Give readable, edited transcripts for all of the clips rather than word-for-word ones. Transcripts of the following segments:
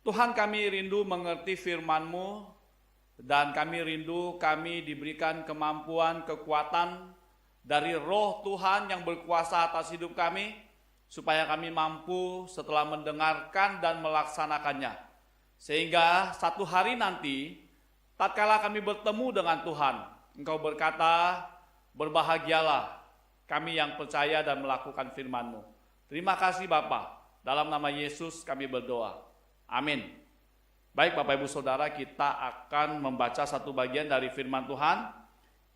Tuhan, kami rindu mengerti firman-Mu, dan kami rindu kami diberikan kemampuan, kekuatan dari Roh Tuhan yang berkuasa atas hidup kami, supaya kami mampu setelah mendengarkan dan melaksanakannya. Sehingga satu hari nanti, tatkala kami bertemu dengan Tuhan, Engkau berkata, berbahagialah kami yang percaya dan melakukan firman-Mu. Terima kasih Bapa, dalam nama Yesus kami berdoa. Amin. Baik Bapak Ibu Saudara, kita akan membaca satu bagian dari firman Tuhan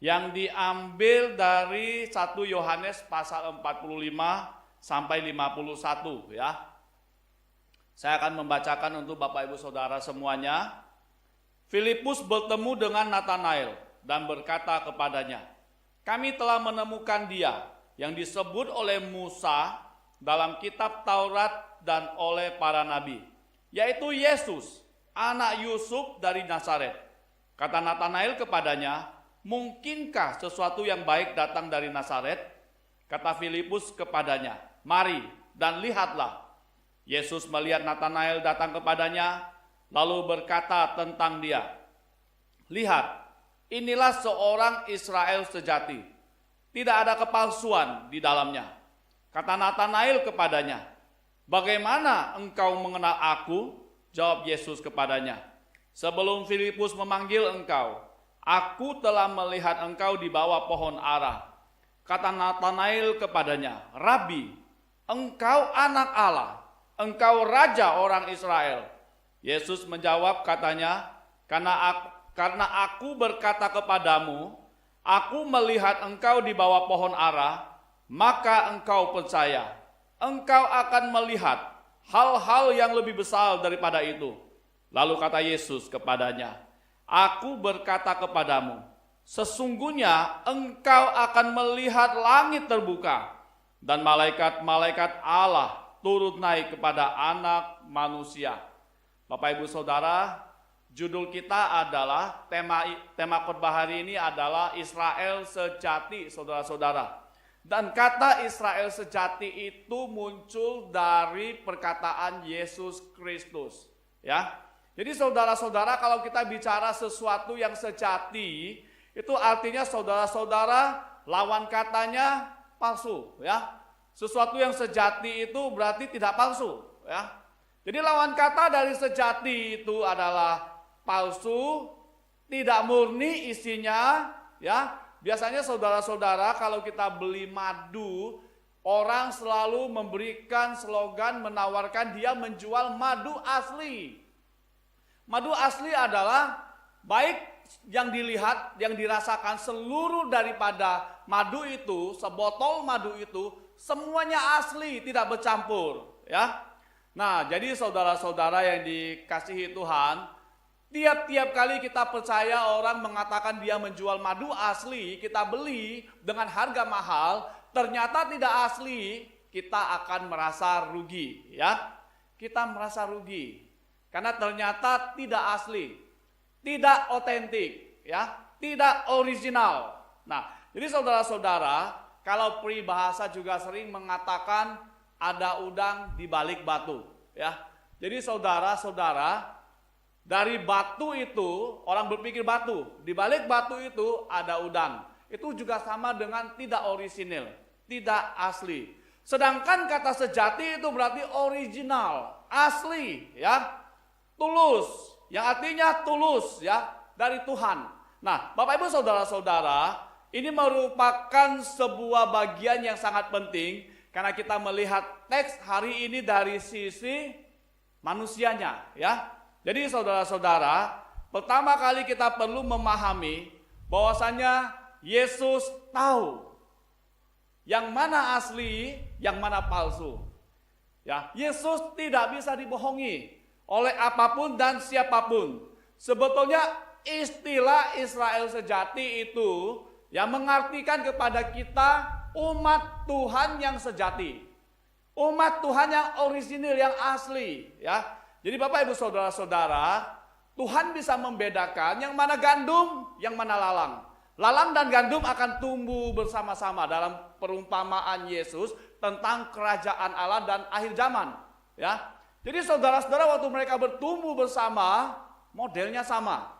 yang diambil dari 1 Yohanes pasal 45 sampai 51 ya. Saya akan membacakan untuk Bapak Ibu Saudara semuanya. Filipus bertemu dengan Nathanael dan berkata kepadanya, "Kami telah menemukan Dia yang disebut oleh Musa dalam kitab Taurat dan oleh para nabi, yaitu Yesus, anak Yusuf dari Nazaret." Kata Nathanael kepadanya, "Mungkinkah sesuatu yang baik datang dari Nazaret?" Kata Filipus kepadanya, "Mari dan lihatlah." Yesus melihat Nathanael datang kepadanya, lalu berkata tentang dia, "Lihat, inilah seorang Israel sejati, tidak ada kepalsuan di dalamnya." Kata Nathanael kepadanya, "Bagaimana engkau mengenal aku?" Jawab Yesus kepadanya, "Sebelum Filipus memanggil engkau, aku telah melihat engkau di bawah pohon ara." Kata Nathanael kepadanya, "Rabi, engkau anak Allah, engkau raja orang Israel." Yesus menjawab katanya, karena aku berkata kepadamu, aku melihat engkau di bawah pohon ara, maka engkau percaya. Engkau akan melihat hal-hal yang lebih besar daripada itu. Lalu kata Yesus kepadanya, "Aku berkata kepadamu, sesungguhnya engkau akan melihat langit terbuka dan malaikat-malaikat Allah turut naik kepada Anak Manusia." Bapak Ibu Saudara, judul kita adalah, tema khotbah hari ini adalah Israel sejati, saudara-saudara. Dan kata Israel sejati itu muncul dari perkataan Yesus Kristus, ya. Jadi saudara-saudara, kalau kita bicara sesuatu yang sejati, itu artinya saudara-saudara lawan katanya palsu, ya. Sesuatu yang sejati itu berarti tidak palsu, ya. Jadi lawan kata dari sejati itu adalah palsu, tidak murni isinya, ya. Biasanya saudara-saudara kalau kita beli madu, orang selalu memberikan slogan menawarkan dia menjual madu asli. Madu asli adalah baik yang dilihat, yang dirasakan seluruh daripada madu itu, sebotol madu itu semuanya asli, tidak bercampur, ya. Nah, jadi saudara-saudara yang dikasihi Tuhan, tiap-tiap kali kita percaya orang mengatakan dia menjual madu asli, kita beli dengan harga mahal, ternyata tidak asli, kita akan merasa rugi, ya. Kita merasa rugi karena ternyata tidak asli, tidak otentik, ya, tidak original. Nah, jadi saudara-saudara, kalau peribahasa juga sering mengatakan ada udang di balik batu, ya. Jadi saudara-saudara, dari batu itu, orang berpikir batu, di balik batu itu ada udang. Itu juga sama dengan tidak orisinil, tidak asli. Sedangkan kata sejati itu berarti original, asli, ya, tulus, yang artinya tulus, ya, dari Tuhan. Nah, Bapak Ibu saudara-saudara, ini merupakan sebuah bagian yang sangat penting karena kita melihat teks hari ini dari sisi manusianya, ya. Jadi saudara-saudara, pertama kali kita perlu memahami bahwasanya Yesus tahu yang mana asli, yang mana palsu. Ya, Yesus tidak bisa dibohongi oleh apapun dan siapapun. Sebetulnya istilah Israel sejati itu yang mengartikan kepada kita umat Tuhan yang sejati. Umat Tuhan yang orisinil, yang asli, ya. Jadi Bapak Ibu saudara-saudara, Tuhan bisa membedakan yang mana gandum, yang mana lalang. Lalang dan gandum akan tumbuh bersama-sama dalam perumpamaan Yesus tentang kerajaan Allah dan akhir zaman, ya. Jadi saudara-saudara, waktu mereka bertumbuh bersama, modelnya sama.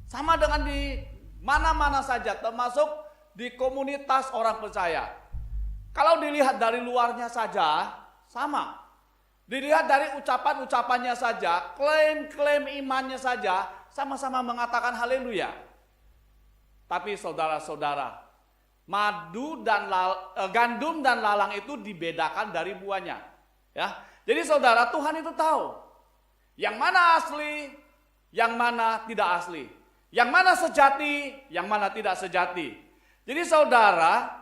Sama dengan di mana-mana saja, termasuk di komunitas orang percaya. Kalau dilihat dari luarnya saja, sama. Dilihat dari ucapan-ucapannya saja, klaim-klaim imannya saja, sama-sama mengatakan haleluya. Tapi saudara-saudara, gandum dan lalang itu dibedakan dari buahnya. Ya, jadi saudara, Tuhan itu tahu yang mana asli, yang mana tidak asli. Yang mana sejati, yang mana tidak sejati. Jadi saudara,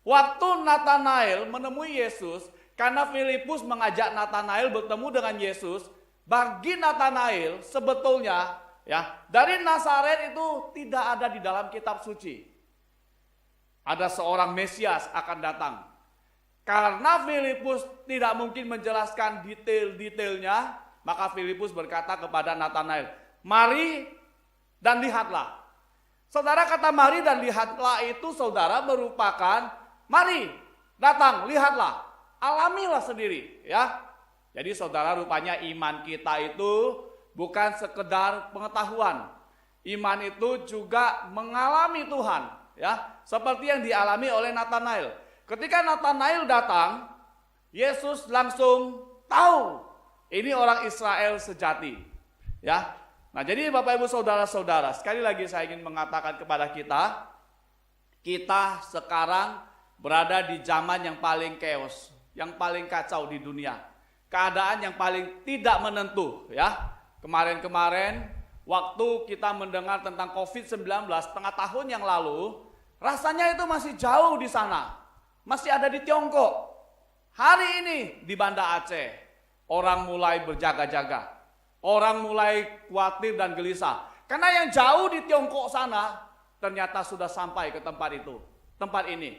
waktu Nathanael menemui Yesus, karena Filipus mengajak Nathanael bertemu dengan Yesus, bagi Nathanael sebetulnya ya, dari Nazaret itu tidak ada di dalam kitab suci. Ada seorang Mesias akan datang. Karena Filipus tidak mungkin menjelaskan detail-detailnya, maka Filipus berkata kepada Nathanael, "Mari dan lihatlah." Saudara, kata mari dan lihatlah itu saudara merupakan mari, datang, lihatlah, alamilah sendiri ya. Jadi saudara, rupanya iman kita itu bukan sekedar pengetahuan. Iman itu juga mengalami Tuhan ya, seperti yang dialami oleh Nathanael. Ketika Nathanael datang, Yesus langsung tahu ini orang Israel sejati ya. Nah, jadi Bapak Ibu saudara-saudara, sekali lagi saya ingin mengatakan kepada kita sekarang berada di zaman yang paling chaos, yang paling kacau di dunia. Keadaan yang paling tidak menentu ya. Kemarin-kemarin waktu kita mendengar tentang COVID-19 setengah tahun yang lalu, rasanya itu masih jauh di sana. Masih ada di Tiongkok. Hari ini di Banda Aceh, orang mulai berjaga-jaga. Orang mulai khawatir dan gelisah. Karena yang jauh di Tiongkok sana ternyata sudah sampai ke tempat itu, tempat ini.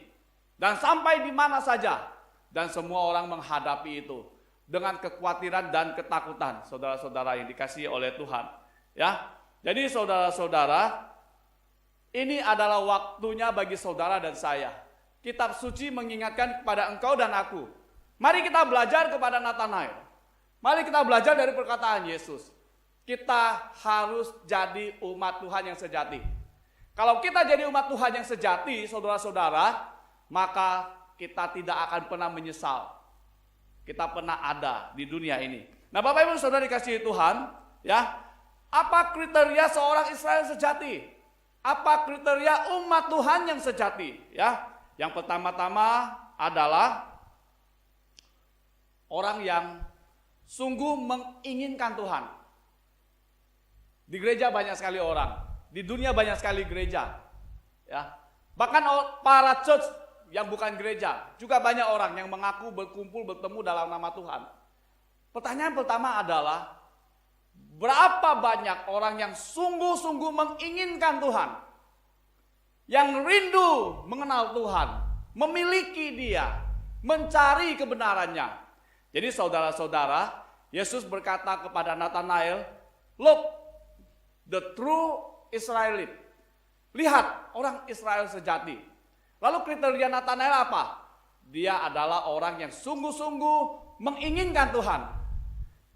Dan sampai di mana saja. Dan semua orang menghadapi itu dengan kekhawatiran dan ketakutan, saudara-saudara yang dikasihi oleh Tuhan. Ya, jadi saudara-saudara, ini adalah waktunya bagi saudara dan saya. Kitab suci mengingatkan kepada engkau dan aku. Mari kita belajar kepada Nathanael. Mari kita belajar dari perkataan Yesus. Kita harus jadi umat Tuhan yang sejati. Kalau kita jadi umat Tuhan yang sejati, saudara-saudara, maka kita tidak akan pernah menyesal. Kita pernah ada di dunia ini. Nah, Bapak Ibu saudara dikasihi Tuhan, ya, apa kriteria seorang Israel sejati? Apa kriteria umat Tuhan yang sejati? Ya, yang pertama-tama adalah orang yang sungguh menginginkan Tuhan. Di gereja banyak sekali orang, di dunia banyak sekali gereja. Ya. Bahkan para church yang bukan gereja, juga banyak orang yang mengaku berkumpul bertemu dalam nama Tuhan. Pertanyaan pertama adalah, berapa banyak orang yang sungguh-sungguh menginginkan Tuhan? Yang rindu mengenal Tuhan, memiliki Dia, mencari kebenarannya. Jadi saudara-saudara, Yesus berkata kepada Nathanael, "Look, the true Israelite." Lihat orang Israel sejati. Lalu kriteria Nathanael apa? Dia adalah orang yang sungguh-sungguh menginginkan Tuhan,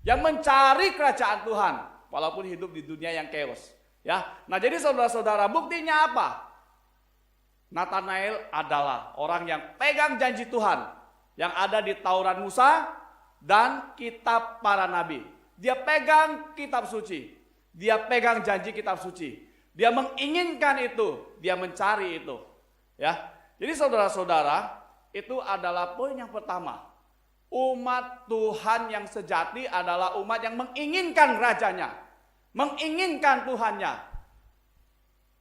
yang mencari kerajaan Tuhan, walaupun hidup di dunia yang chaos. Ya, nah jadi saudara-saudara, buktinya apa? Nathanael adalah orang yang pegang janji Tuhan, yang ada di Taurat Musa dan kitab para nabi. Dia pegang kitab suci. Dia pegang janji kitab suci. Dia menginginkan itu, dia mencari itu. Ya. Jadi saudara-saudara, itu adalah poin yang pertama. Umat Tuhan yang sejati adalah umat yang menginginkan rajanya, menginginkan Tuhannya,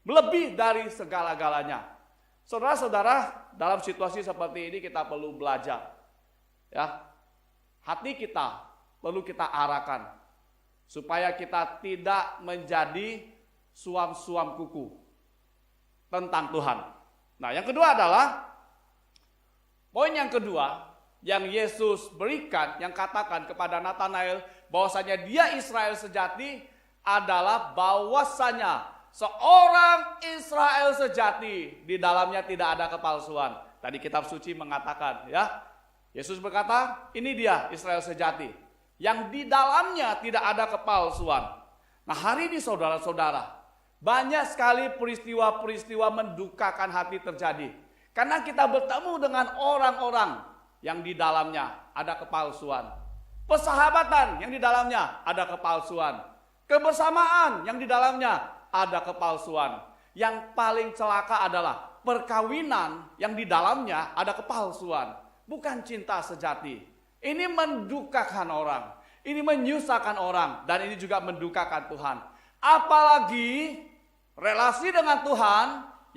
lebih dari segala-galanya. Saudara-saudara, dalam situasi seperti ini kita perlu belajar. Ya. Hati kita perlu kita arahkan supaya kita tidak menjadi suam-suam kuku tentang Tuhan. Nah, yang kedua adalah poin yang kedua yang Yesus berikan, yang katakan kepada Nathanael bahwasanya dia Israel sejati adalah bahwasanya seorang Israel sejati di dalamnya tidak ada kepalsuan. Tadi kitab suci mengatakan ya, Yesus berkata, ini dia Israel sejati, yang di dalamnya tidak ada kepalsuan. Nah, hari ini saudara-saudara, banyak sekali peristiwa-peristiwa mendukakan hati terjadi. Karena kita bertemu dengan orang-orang yang di dalamnya ada kepalsuan. Persahabatan yang di dalamnya ada kepalsuan. Kebersamaan yang di dalamnya ada kepalsuan. Yang paling celaka adalah perkawinan yang di dalamnya ada kepalsuan. Bukan cinta sejati. Ini mendukakan orang. Ini menyusahkan orang. Dan ini juga mendukakan Tuhan. Apalagi relasi dengan Tuhan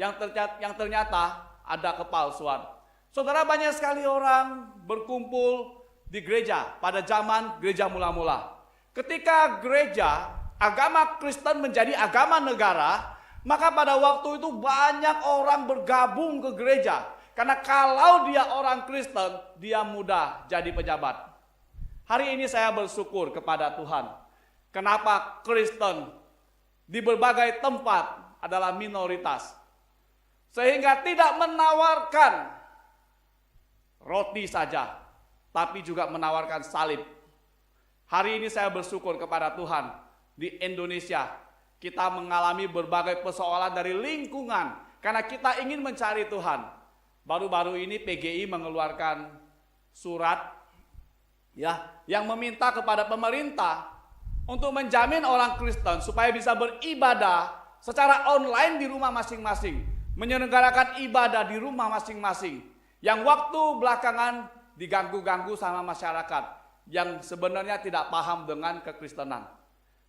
yang ternyata ada kepalsuan. Saudara, banyak sekali orang berkumpul di gereja pada zaman gereja mula-mula. Ketika gereja, agama Kristen menjadi agama negara, maka pada waktu itu banyak orang bergabung ke gereja. Karena kalau dia orang Kristen, dia mudah jadi pejabat. Hari ini saya bersyukur kepada Tuhan. Kenapa Kristen di berbagai tempat adalah minoritas. Sehingga tidak menawarkan roti saja, tapi juga menawarkan salib. Hari ini saya bersyukur kepada Tuhan. Di Indonesia, kita mengalami berbagai persoalan dari lingkungan. Karena kita ingin mencari Tuhan. Baru-baru ini PGI mengeluarkan surat yang meminta kepada pemerintah untuk menjamin orang Kristen supaya bisa beribadah secara online di rumah masing-masing, menyelenggarakan ibadah di rumah masing-masing, yang waktu belakangan diganggu-ganggu sama masyarakat yang sebenarnya tidak paham dengan kekristenan.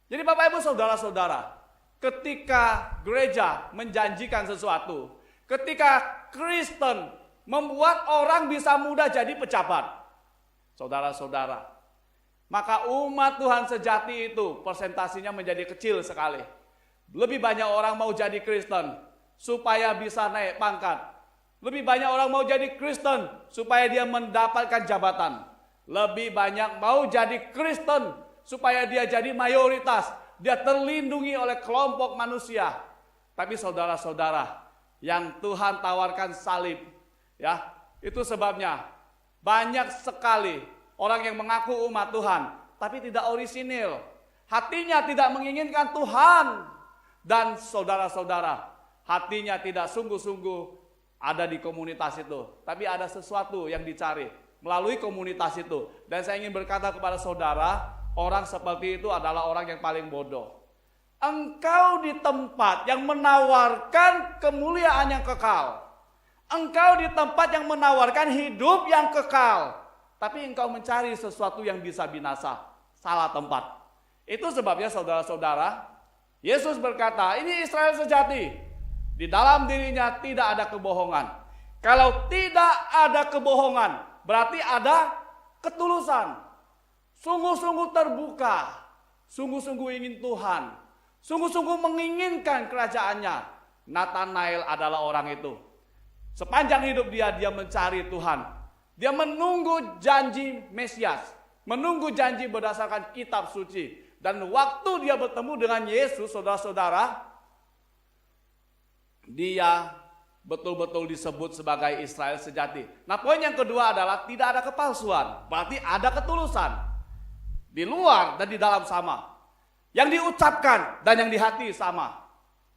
Jadi Bapak Ibu saudara-saudara, ketika gereja menjanjikan sesuatu, ketika Kristen membuat orang bisa mudah jadi pejabat, saudara-saudara, maka umat Tuhan sejati itu persentasinya menjadi kecil sekali. Lebih banyak orang mau jadi Kristen supaya bisa naik pangkat. Lebih banyak orang mau jadi Kristen supaya dia mendapatkan jabatan. Lebih banyak mau jadi Kristen supaya dia jadi mayoritas. Dia terlindungi oleh kelompok manusia. Tapi saudara-saudara, yang Tuhan tawarkan salib, itu sebabnya banyak sekali orang yang mengaku umat Tuhan, tapi tidak orisinil. Hatinya tidak menginginkan Tuhan. Dan saudara-saudara, hatinya tidak sungguh-sungguh ada di komunitas itu. Tapi ada sesuatu yang dicari melalui komunitas itu. Dan saya ingin berkata kepada saudara, orang seperti itu adalah orang yang paling bodoh. Engkau di tempat yang menawarkan kemuliaan yang kekal. Engkau di tempat yang menawarkan hidup yang kekal. Tapi engkau mencari sesuatu yang bisa binasa. Salah tempat. Itu sebabnya saudara-saudara, Yesus berkata, ini Israel sejati. Di dalam dirinya tidak ada kebohongan. Kalau tidak ada kebohongan, berarti ada ketulusan. Sungguh-sungguh terbuka. Sungguh-sungguh ingin Tuhan. Sungguh-sungguh menginginkan kerajaannya. Nathanael adalah orang itu. Sepanjang hidup dia mencari Tuhan. Dia menunggu janji Mesias. Menunggu janji berdasarkan kitab suci. Dan waktu dia bertemu dengan Yesus, saudara-saudara, dia betul-betul disebut sebagai Israel sejati. Nah, poin yang kedua adalah tidak ada kepalsuan. Berarti ada ketulusan. Di luar dan di dalam sama. Yang diucapkan dan yang di hati sama.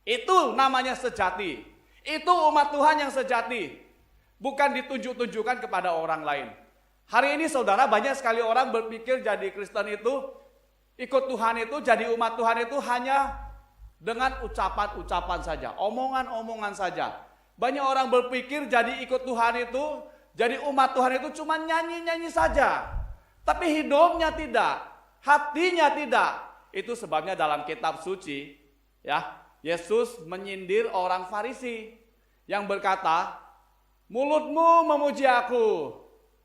Itu namanya sejati. Itu umat Tuhan yang sejati. Bukan ditunjuk-tunjukkan kepada orang lain. Hari ini saudara, banyak sekali orang berpikir jadi Kristen itu, ikut Tuhan itu, jadi umat Tuhan itu hanya dengan ucapan-ucapan saja, omongan-omongan saja. Banyak orang berpikir jadi ikut Tuhan itu, jadi umat Tuhan itu cuma nyanyi-nyanyi saja. Tapi hidupnya tidak, hatinya tidak. Itu sebabnya dalam kitab suci, Yesus menyindir orang Farisi yang berkata, mulutmu memuji aku,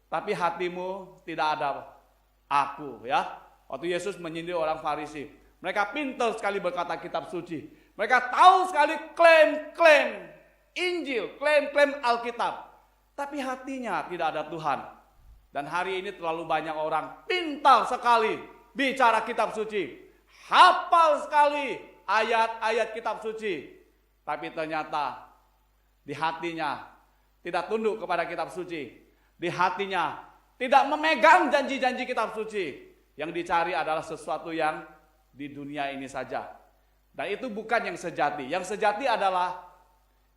tapi hatimu tidak ada aku. Waktu Yesus menyindir orang Farisi, mereka pintar sekali berkata kitab suci. Mereka tahu sekali klaim-klaim Injil, klaim-klaim Alkitab. Tapi hatinya tidak ada Tuhan. Dan hari ini terlalu banyak orang pintar sekali bicara kitab suci. Hafal sekali ayat-ayat kitab suci. Tapi ternyata di hatinya tidak tunduk kepada kitab suci. Di hatinya tidak memegang janji-janji kitab suci. Yang dicari adalah sesuatu yang di dunia ini saja. Dan itu bukan yang sejati. Yang sejati adalah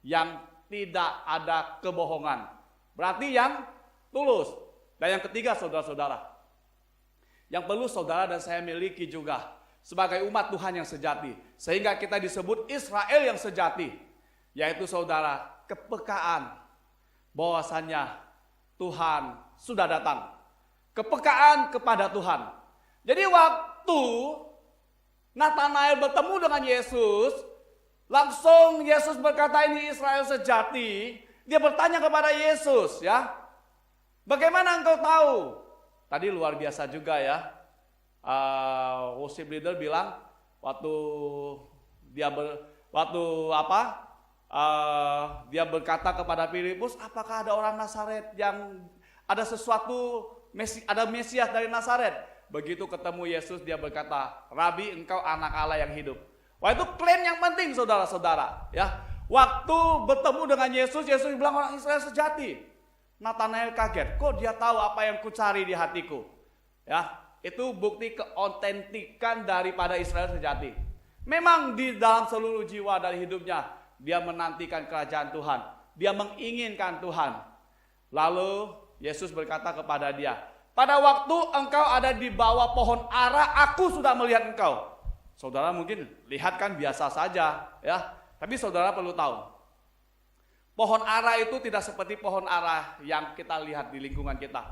yang tidak ada kebohongan. Berarti yang tulus. Dan yang ketiga, saudara-saudara, yang perlu saudara dan saya miliki juga sebagai umat Tuhan yang sejati, sehingga kita disebut Israel yang sejati, yaitu saudara, kepekaan bahwasannya Tuhan sudah datang. Kepekaan kepada Tuhan. Jadi waktu Natanael bertemu dengan Yesus, langsung Yesus berkata, ini Israel sejati. Dia bertanya kepada Yesus, ya, bagaimana engkau tahu? Tadi luar biasa juga ya. Worship leader bilang waktu dia berkata kepada Filipus, apakah ada orang Nazaret yang ada sesuatu, ada Mesias dari Nazaret? Begitu ketemu Yesus, dia berkata, Rabi, engkau anak Allah yang hidup. Wah, itu klaim yang penting, saudara-saudara, ya. Waktu bertemu dengan Yesus, Yesus bilang orang Israel sejati. Natanael kaget, kok dia tahu apa yang kucari di hatiku? Ya, itu bukti keautentikan daripada Israel sejati. Memang di dalam seluruh jiwa dari hidupnya, dia menantikan kerajaan Tuhan. Dia menginginkan Tuhan. Lalu Yesus berkata kepada dia, pada waktu engkau ada di bawah pohon ara, aku sudah melihat engkau. Saudara mungkin lihat kan biasa saja, ya. Tapi saudara perlu tahu, pohon ara itu tidak seperti pohon ara yang kita lihat di lingkungan kita.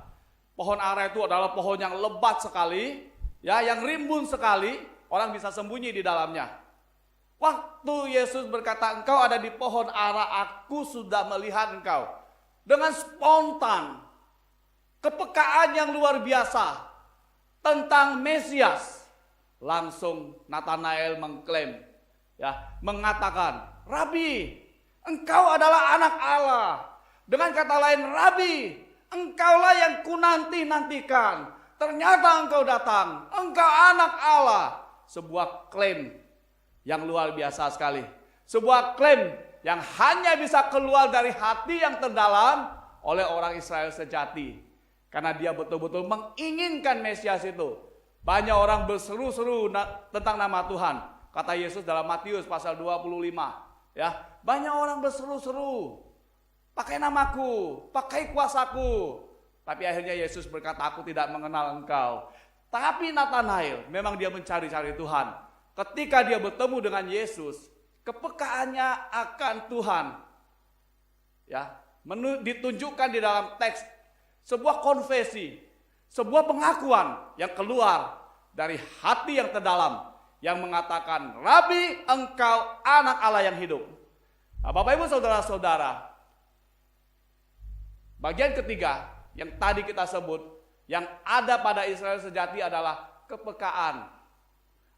Pohon ara itu adalah pohon yang lebat sekali, ya, yang rimbun sekali, orang bisa sembunyi di dalamnya. Waktu Yesus berkata, engkau ada di pohon ara, aku sudah melihat engkau. Dengan spontan, kepekaan yang luar biasa tentang Mesias, langsung Natanael mengklaim, ya, mengatakan, Rabi, engkau adalah anak Allah. Dengan kata lain, Rabi, engkaulah yang kunanti-nantikan. Ternyata engkau datang, engkau anak Allah. Sebuah klaim yang luar biasa sekali. Sebuah klaim yang hanya bisa keluar dari hati yang terdalam oleh orang Israel sejati. Karena dia betul-betul menginginkan Mesias itu. Banyak orang berseru-seru tentang nama Tuhan. Kata Yesus dalam Matius pasal 25. Ya, banyak orang berseru-seru. Pakai namaku, pakai kuasaku. Tapi akhirnya Yesus berkata, aku tidak mengenal engkau. Tapi Natanael, memang dia mencari-cari Tuhan. Ketika dia bertemu dengan Yesus, kepekaannya akan Tuhan, ya, ditunjukkan di dalam teks. Sebuah konfesi, sebuah pengakuan yang keluar dari hati yang terdalam, yang mengatakan, Rabi, engkau anak Allah yang hidup. Nah, Bapak Ibu saudara-saudara, bagian ketiga yang tadi kita sebut, yang ada pada Israel sejati adalah kepekaan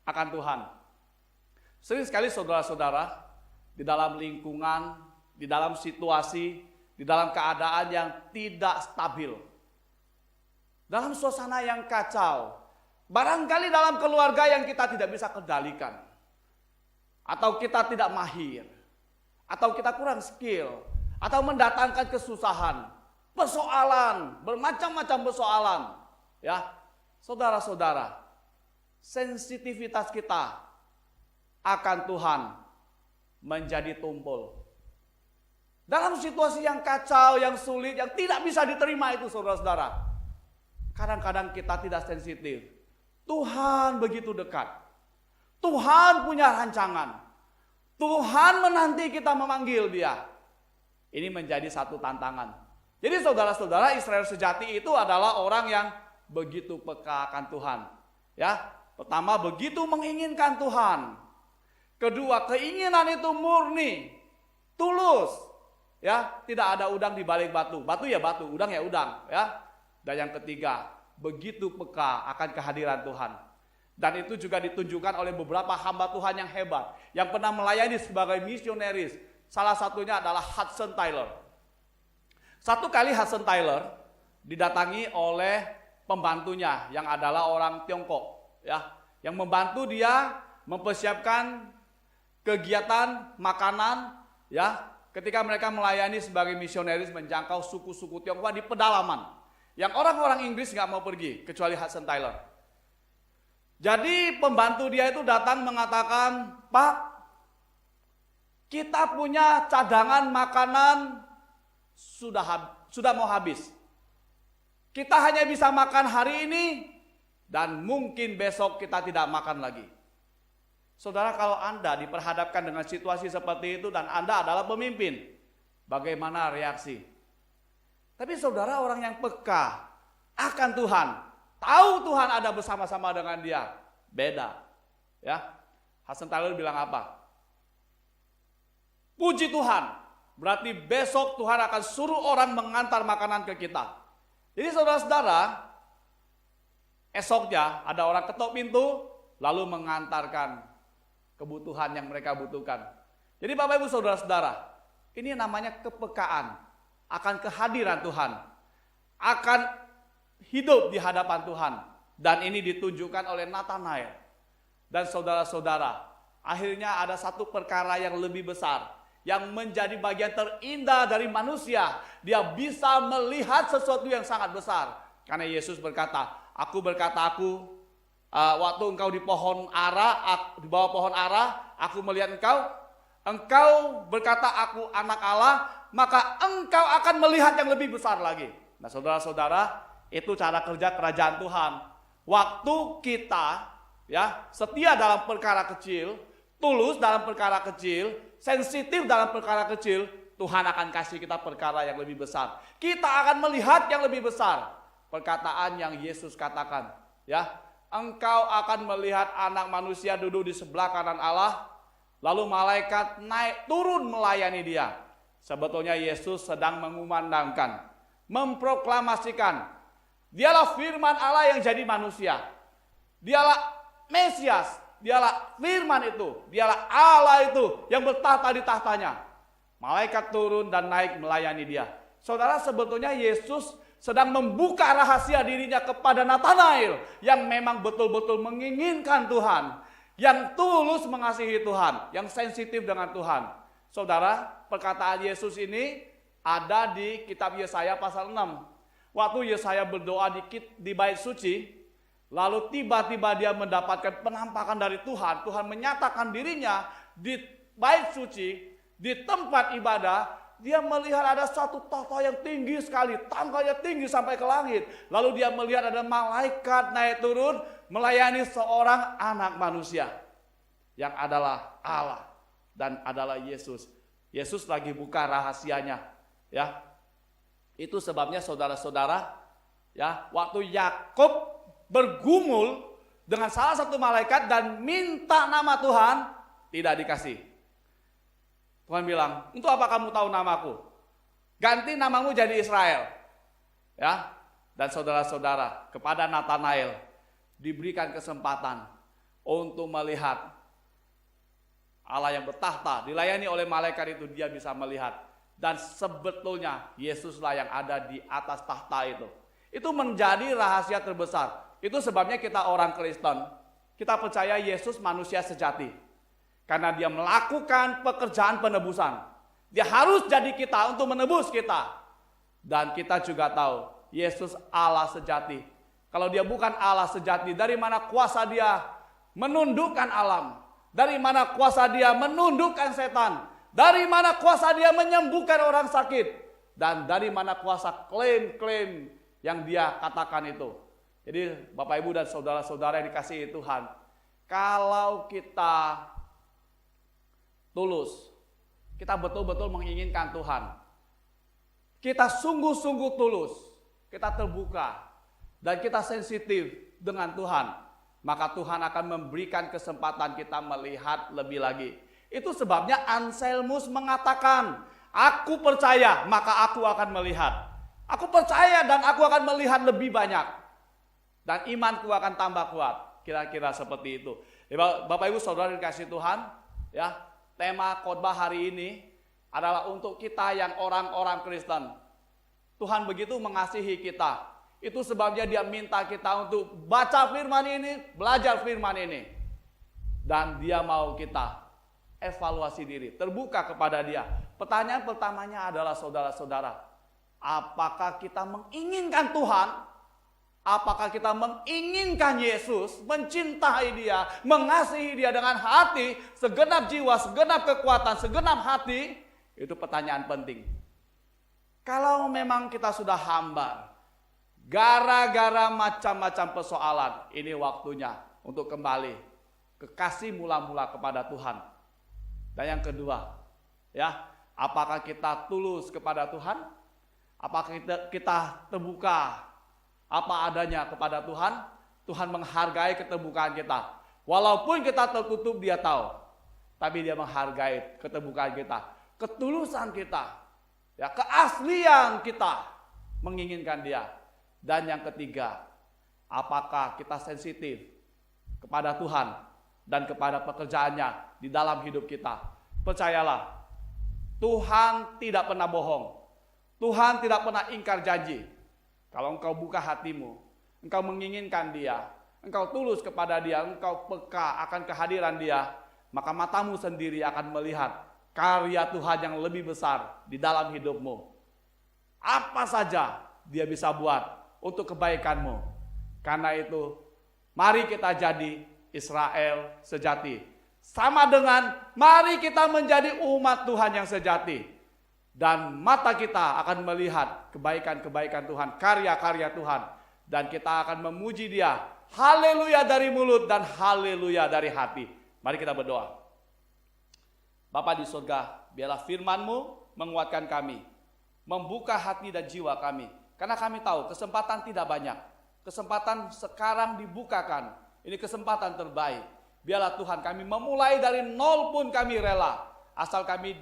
akan Tuhan. Sering sekali saudara-saudara, di dalam lingkungan, di dalam situasi, di dalam keadaan yang tidak stabil, dalam suasana yang kacau, barangkali dalam keluarga yang kita tidak bisa kendalikan, atau kita tidak mahir, atau kita kurang skill, atau mendatangkan kesusahan, persoalan, bermacam-macam persoalan, ya, saudara-saudara, sensitivitas kita akan Tuhan menjadi tumpul. Dalam situasi yang kacau, yang sulit, yang tidak bisa diterima itu, saudara-saudara, kadang-kadang kita tidak sensitif. Tuhan begitu dekat. Tuhan punya rancangan. Tuhan menanti kita memanggil Dia. Ini menjadi satu tantangan. Jadi saudara-saudara, Israel sejati itu adalah orang yang begitu peka akan Tuhan. Ya, pertama begitu menginginkan Tuhan. Kedua, keinginan itu murni, tulus. Ya, tidak ada udang di balik batu. Batu ya batu, udang ya udang, ya. Dan yang ketiga, begitu peka akan kehadiran Tuhan. Dan itu juga ditunjukkan oleh beberapa hamba Tuhan yang hebat, yang pernah melayani sebagai misionaris. Salah satunya adalah Hudson Taylor. Satu kali Hudson Taylor didatangi oleh pembantunya yang adalah orang Tiongkok, ya, yang membantu dia mempersiapkan kegiatan makanan, ya, ketika mereka melayani sebagai misionaris menjangkau suku-suku Tionghoa di pedalaman. yang orang-orang Inggris nggak mau pergi, kecuali Hudson Taylor. Jadi pembantu dia itu datang mengatakan, Pak, kita punya cadangan makanan sudah mau habis. Kita hanya bisa makan hari ini, dan mungkin besok kita tidak makan lagi. Saudara, kalau Anda diperhadapkan dengan situasi seperti itu dan Anda adalah pemimpin, bagaimana reaksi? Tapi saudara, orang yang peka akan Tuhan, tahu Tuhan ada bersama-sama dengan dia, beda. Ya, Hudson Taylor bilang apa? Puji Tuhan, berarti besok Tuhan akan suruh orang mengantar makanan ke kita. Jadi saudara-saudara, esoknya ada orang ketok pintu, lalu mengantarkan kebutuhan yang mereka butuhkan. Jadi Bapak Ibu Saudara-saudara, ini namanya kepekaan akan kehadiran Tuhan, akan hidup di hadapan Tuhan. Dan ini ditunjukkan oleh Nathanael. Dan saudara-saudara, akhirnya ada satu perkara yang lebih besar, yang menjadi bagian terindah dari manusia. Dia bisa melihat sesuatu yang sangat besar. Karena Yesus berkata, waktu engkau di pohon ara, di bawah pohon ara, aku melihat engkau. Engkau berkata, aku anak Allah, maka engkau akan melihat yang lebih besar lagi. Nah saudara-saudara, itu cara kerja kerajaan Tuhan. Waktu kita setia dalam perkara kecil, tulus dalam perkara kecil, sensitif dalam perkara kecil, Tuhan akan kasih kita perkara yang lebih besar. Kita akan melihat yang lebih besar. Perkataan yang Yesus katakan, engkau akan melihat anak manusia duduk di sebelah kanan Allah, lalu malaikat naik turun melayani dia. Sebetulnya Yesus sedang mengumandangkan, memproklamasikan, dialah firman Allah yang jadi manusia. Dialah Mesias, dialah firman itu, dialah Allah itu yang bertahta di tahtanya. Malaikat turun dan naik melayani dia. Saudara, sebetulnya Yesus sedang membuka rahasia dirinya kepada Nathanael yang memang betul-betul menginginkan Tuhan, yang tulus mengasihi Tuhan, yang sensitif dengan Tuhan. Saudara, perkataan Yesus ini ada di kitab Yesaya pasal 6. Waktu Yesaya berdoa di bait suci, lalu tiba-tiba dia mendapatkan penampakan dari Tuhan. Tuhan menyatakan dirinya di bait suci, di tempat ibadah. Dia melihat ada satu tahta yang tinggi sekali, tangkanya tinggi sampai ke langit. Lalu dia melihat ada malaikat naik turun melayani seorang anak manusia yang adalah Allah dan adalah Yesus. Yesus lagi buka rahasianya, Itu sebabnya saudara-saudara, waktu Yakub bergumul dengan salah satu malaikat dan minta nama Tuhan, tidak dikasih. Tuhan bilang, untuk apa kamu tahu namaku? Ganti namamu jadi Israel. Dan saudara-saudara, kepada Nathanael diberikan kesempatan untuk melihat Allah yang bertahta, dilayani oleh malaikat itu, dia bisa melihat. Dan sebetulnya Yesuslah yang ada di atas tahta itu. Itu menjadi rahasia terbesar. Itu sebabnya kita orang Kristen, kita percaya Yesus manusia sejati. Karena dia melakukan pekerjaan penebusan. Dia harus jadi kita untuk menebus kita. Dan kita juga tahu, Yesus Allah sejati. Kalau dia bukan Allah sejati, dari mana kuasa dia menundukkan alam? Dari mana kuasa dia menundukkan setan? Dari mana kuasa dia menyembuhkan orang sakit? Dan dari mana kuasa klaim-klaim yang dia katakan itu? Jadi Bapak Ibu dan saudara-saudara yang dikasihi Tuhan, kalau kita tulus, kita betul-betul menginginkan Tuhan, kita sungguh-sungguh tulus, kita terbuka, dan kita sensitif dengan Tuhan, maka Tuhan akan memberikan kesempatan kita melihat lebih lagi. Itu sebabnya Anselmus mengatakan, aku percaya maka aku akan melihat. Aku percaya dan aku akan melihat lebih banyak. Dan imanku akan tambah kuat. Kira-kira seperti itu. Bapak Ibu Saudara dikasih Tuhan, tema khotbah hari ini adalah untuk kita yang orang-orang Kristen. Tuhan begitu mengasihi kita. Itu sebabnya dia minta kita untuk baca firman ini, belajar firman ini. Dan dia mau kita evaluasi diri, terbuka kepada dia. Pertanyaan pertamanya adalah saudara-saudara, Apakah kita menginginkan Tuhan? Apakah kita menginginkan Yesus, mencintai Dia, mengasihi Dia dengan hati, segenap jiwa, segenap kekuatan, segenap hati? Itu pertanyaan penting. Kalau memang kita sudah hambar, gara-gara macam-macam persoalan, ini waktunya untuk kembali ke kasih mula-mula kepada Tuhan. Dan yang kedua, ya, apakah kita tulus kepada Tuhan? Apakah kita terbuka apa adanya kepada Tuhan? Tuhan menghargai keterbukaan kita. Walaupun kita tertutup, Dia tahu. Tapi Dia menghargai keterbukaan kita, ketulusan kita, ya, keaslian kita menginginkan Dia. Dan yang ketiga, apakah kita sensitif kepada Tuhan dan kepada pekerjaannya di dalam hidup kita? Percayalah, Tuhan tidak pernah bohong. Tuhan tidak pernah ingkar janji. Kalau engkau buka hatimu, engkau menginginkan Dia, engkau tulus kepada Dia, engkau peka akan kehadiran Dia, maka matamu sendiri akan melihat karya Tuhan yang lebih besar di dalam hidupmu. Apa saja Dia bisa buat untuk kebaikanmu. Karena itu, mari kita jadi Israel sejati. Sama dengan mari kita menjadi umat Tuhan yang sejati. Dan mata kita akan melihat kebaikan-kebaikan Tuhan, karya-karya Tuhan. Dan kita akan memuji Dia. Haleluya dari mulut dan haleluya dari hati. Mari kita berdoa. Bapa di surga, biarlah firman-Mu menguatkan kami. Membuka hati dan jiwa kami. Karena kami tahu kesempatan tidak banyak. Kesempatan sekarang dibukakan. Ini kesempatan terbaik. Biarlah Tuhan kami memulai dari nol pun kami rela. Asal kami